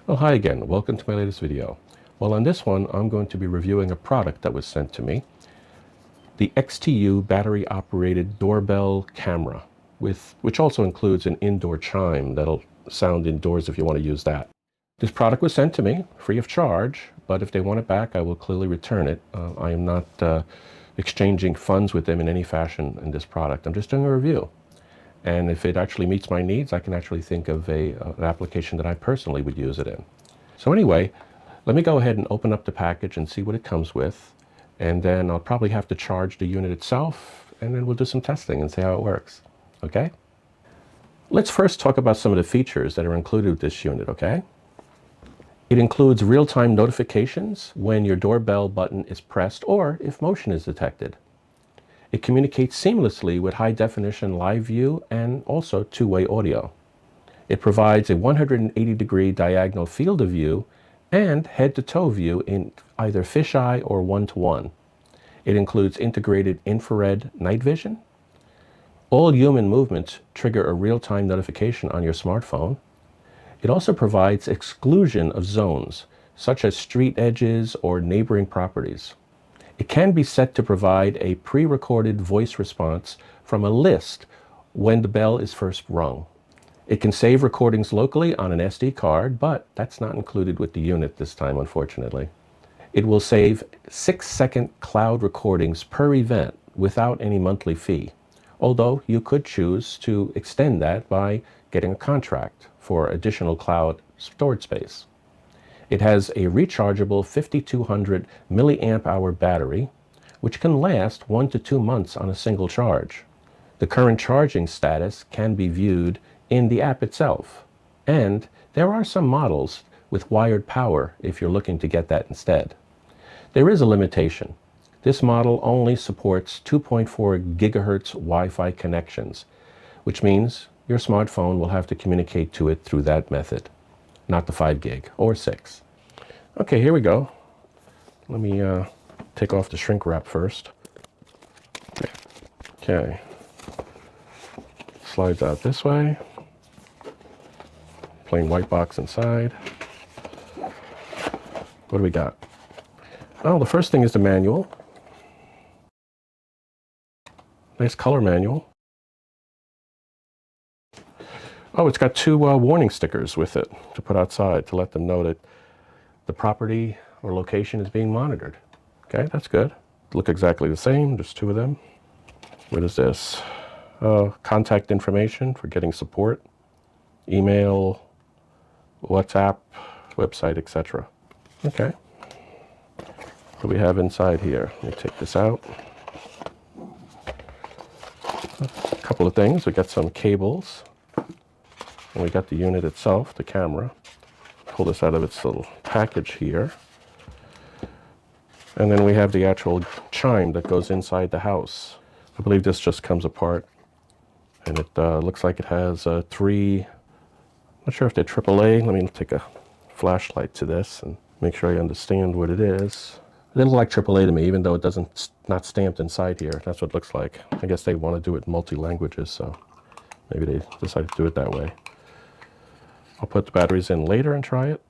Well, hi again. Welcome to my latest video. Well, on this one, I'm going to be reviewing a product that was sent to me, the XTU battery-operated doorbell camera, which also includes an indoor chime that'll sound indoors if you want to use that. This product was sent to me free of charge, but if they want it back, I will clearly return it. I am not exchanging funds with them in any fashion in this product. I'm just doing a review. And if it actually meets my needs, I can actually think of an application that I personally would use it in. So anyway, let me go ahead and open up the package and see what it comes with. And then I'll probably have to charge the unit itself, and then we'll do some testing and see how it works. Okay? Let's first talk about some of the features that are included with this unit, okay? It includes real-time notifications when your doorbell button is pressed or if motion is detected. It communicates seamlessly with high-definition live view and also two-way audio. It provides a 180-degree diagonal field of view and head-to-toe view in either fisheye or one-to-one. It includes integrated infrared night vision. All human movements trigger a real-time notification on your smartphone. It also provides exclusion of zones, such as street edges or neighboring properties. It can be set to provide a pre-recorded voice response from a list when the bell is first rung. It can save recordings locally on an SD card, but that's not included with the unit this time, unfortunately. It will save 6-second cloud recordings per event without any monthly fee, although you could choose to extend that by getting a contract for additional cloud storage space. It has a rechargeable 5200 milliamp hour battery, which can last 1 to 2 months on a single charge. The current charging status can be viewed in the app itself, and there are some models with wired power if you're looking to get that instead. There is a limitation. This model only supports 2.4 gigahertz Wi-Fi connections, which means your smartphone will have to communicate to it through that method, not the 5 gig or 6. Okay, here we go. Let me take off the shrink wrap first. Okay. Slides out this way. Plain white box inside. What do we got? Oh, the first thing is the manual. Nice color manual. Oh, it's got two warning stickers with it to put outside to let them know that the property or location is being monitored. Okay, that's good. Look exactly the same, there's two of them. What is this? Contact information for getting support, email, WhatsApp, website, etc. Okay. What do we have inside here? Let me take this out. A couple of things. We got some cables. And we got the unit itself, the camera. Pull this out of its little package here. And then we have the actual chime that goes inside the house. I believe this just comes apart. And it looks like it has three, not sure if they're AAA. Let me take a flashlight to this and make sure I understand what it is. It didn't look like AAA to me, even though it doesn't, not stamped inside here. That's what it looks like. I guess they want to do it in multi-languages, so maybe they decided to do it that way. I'll put the batteries in later and try it.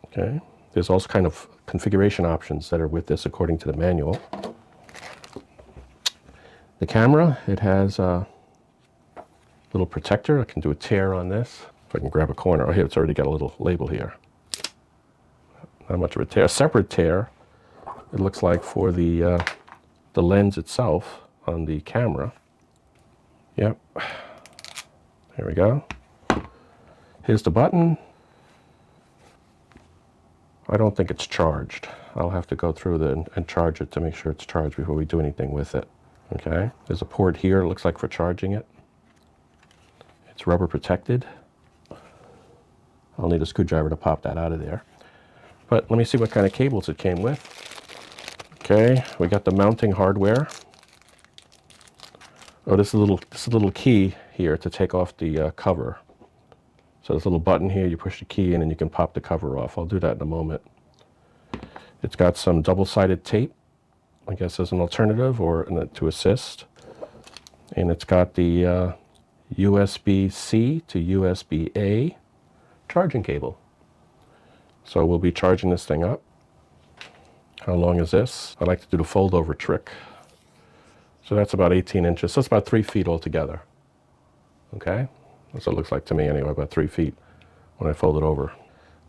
Okay. There's also kind of configuration options that are with this according to the manual. The camera, it has a little protector. I can do a tear on this. If I can grab a corner. Oh, here, it's already got a little label here. Not much of a tear. A separate tear, it looks like, for the lens itself on the camera. Yep. There we go. Here's the button. I don't think it's charged. I'll have to go through and charge it to make sure it's charged before we do anything with it. Okay, there's a port here, it looks like, for charging it. It's rubber protected. I'll need a screwdriver to pop that out of there. But let me see what kind of cables it came with. Okay, we got the mounting hardware. Oh, this is a little key here to take off the cover. So there's a little button here, you push the key in and you can pop the cover off. I'll do that in a moment. It's got some double-sided tape, I guess as an alternative or to assist. And it's got the USB-C to USB-A charging cable. So we'll be charging this thing up. How long is this? I like to do the fold over trick. So that's about 18 inches. So it's about 3 feet altogether. Okay? That's what it looks like to me anyway, about 3 feet when I fold it over.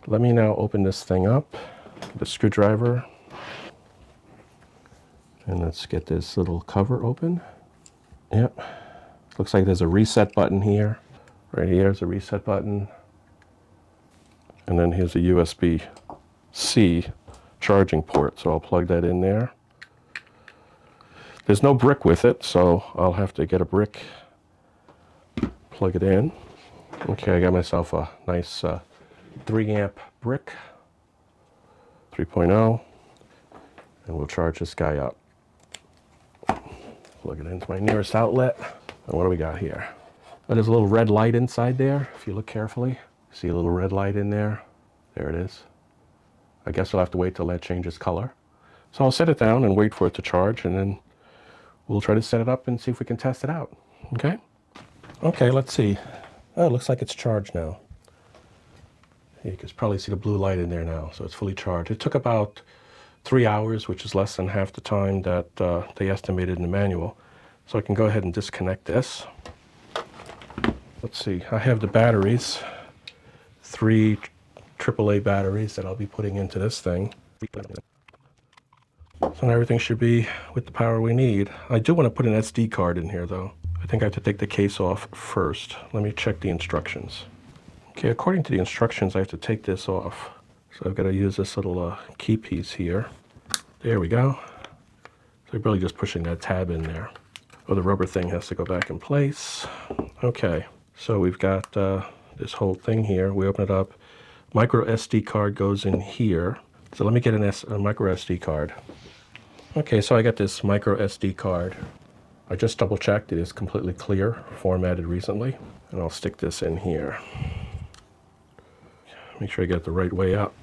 Let me now open this thing up, the screwdriver, and let's get this little cover open. Yep. Looks like there's a reset button here. Right here is a reset button. And then here's a USB-C charging port, so I'll plug that in there. There's no brick with it, so I'll have to get a brick, plug it in. Okay, I got myself a nice 3 amp brick, 3.0, and we'll charge this guy up. Plug it into my nearest outlet. And what do we got here? Oh, there's a little red light inside there. If you look carefully, see a little red light in there. There it is. I guess I'll have to wait till that changes color. So I'll set it down and wait for it to charge, and then we'll try to set it up and see if we can test it out. Okay? Okay, let's see. Oh, it looks like it's charged now. You can probably see the blue light in there now, so it's fully charged. It took about 3 hours, which is less than half the time that they estimated in the manual. So I can go ahead and disconnect this. Let's see, I have the batteries, 3 AAA batteries that I'll be putting into this thing. So everything should be with the power we need. I do want to put an SD card in here though. I think I have to take the case off first. Let me check the instructions. Okay, according to the instructions, I have to take this off. So I've got to use this little key piece here. There we go. So I'm really just pushing that tab in there. Oh, the rubber thing has to go back in place. Okay, so we've got this whole thing here. We open it up. Micro SD card goes in here. So let me get a micro SD card. Okay, so I got this micro SD card. I just double checked. It is completely clear, formatted recently. And I'll stick this in here. Make sure I get it the right way up.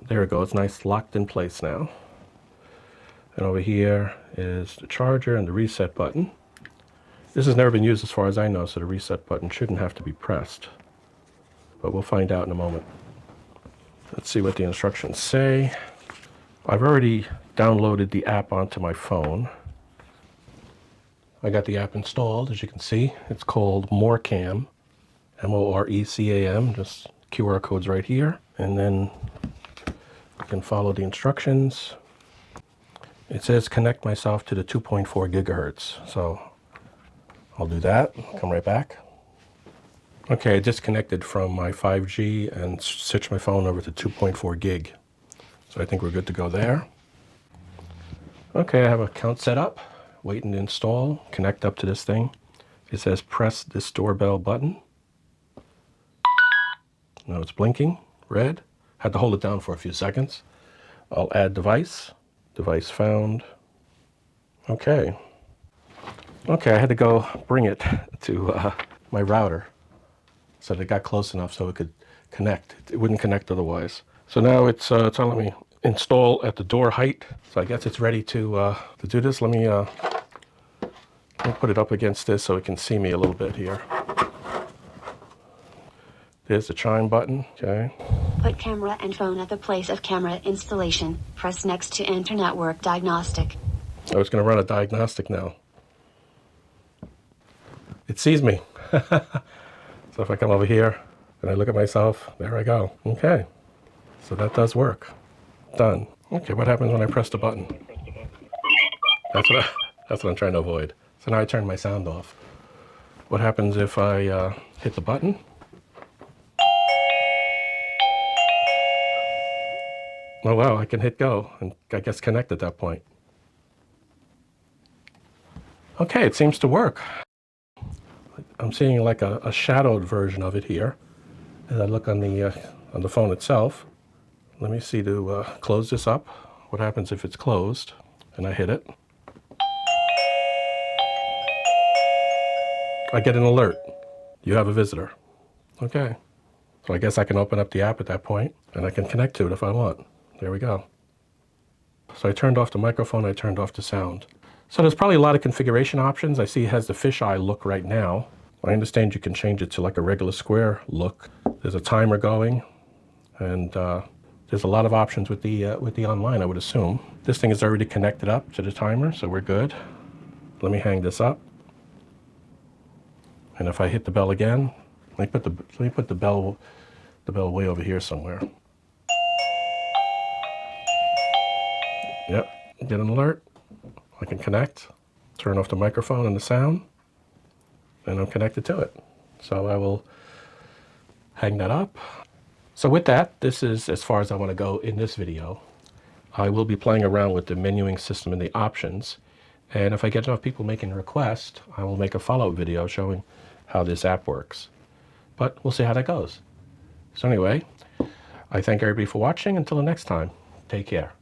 There we go. It's nice, locked in place now. And over here is the charger and the reset button. This has never been used as far as I know, so the reset button shouldn't have to be pressed. But we'll find out in a moment. Let's see what the instructions say. I've already downloaded the app onto my phone. I got the app installed, as you can see. It's called MoreCam, M-O-R-E-C-A-M, just QR codes right here. And then you can follow the instructions. It says connect myself to the 2.4 gigahertz. So I'll do that, come right back. Okay, I disconnected from my 5G and switched my phone over to 2.4 gig. So I think we're good to go there. Okay, I have an account set up, waiting to install, connect up to this thing. It says press this doorbell button. Now it's blinking, red. Had to hold it down for a few seconds. I'll add device, device found. Okay. Okay, I had to go bring it to my router so that it got close enough so it could connect. It wouldn't connect otherwise. So now it's telling me install at the door height. So I guess it's ready to do this. Let me put it up against this so it can see me a little bit here. There's the chime button, okay. Put camera and phone at the place of camera installation. Press next to enter network diagnostic. I was going to run a diagnostic now. It sees me. So if I come over here and I look at myself, there I go. Okay, so that does work. Done. Okay, what happens when I press the button? That's what I'm trying to avoid. So now I turn my sound off. What happens if I hit the button? Oh wow, I can hit go and I guess connect at that point. Okay, it seems to work. I'm seeing like a shadowed version of it here as I look on the phone itself. Let me see to close this up. What happens if it's closed and I hit it? I get an alert. You have a visitor. Okay. So I guess I can open up the app at that point and I can connect to it if I want. There we go. So I turned off the microphone, I turned off the sound. So there's probably a lot of configuration options. I see it has the fisheye look right now. I understand you can change it to like a regular square look. There's a timer going, and there's a lot of options with the online, I would assume. This thing is already connected up to the timer, so we're good. Let me hang this up. And if I hit the bell again, let me put the bell way over here somewhere. Yep, get an alert. I can connect, turn off the microphone and the sound, and I'm connected to it. So I will hang that up. So with that, this is as far as I want to go in this video. I will be playing around with the menuing system and the options. And if I get enough people making requests, I will make a follow-up video showing how this app works. But we'll see how that goes. So anyway, I thank everybody for watching. Until the next time, take care.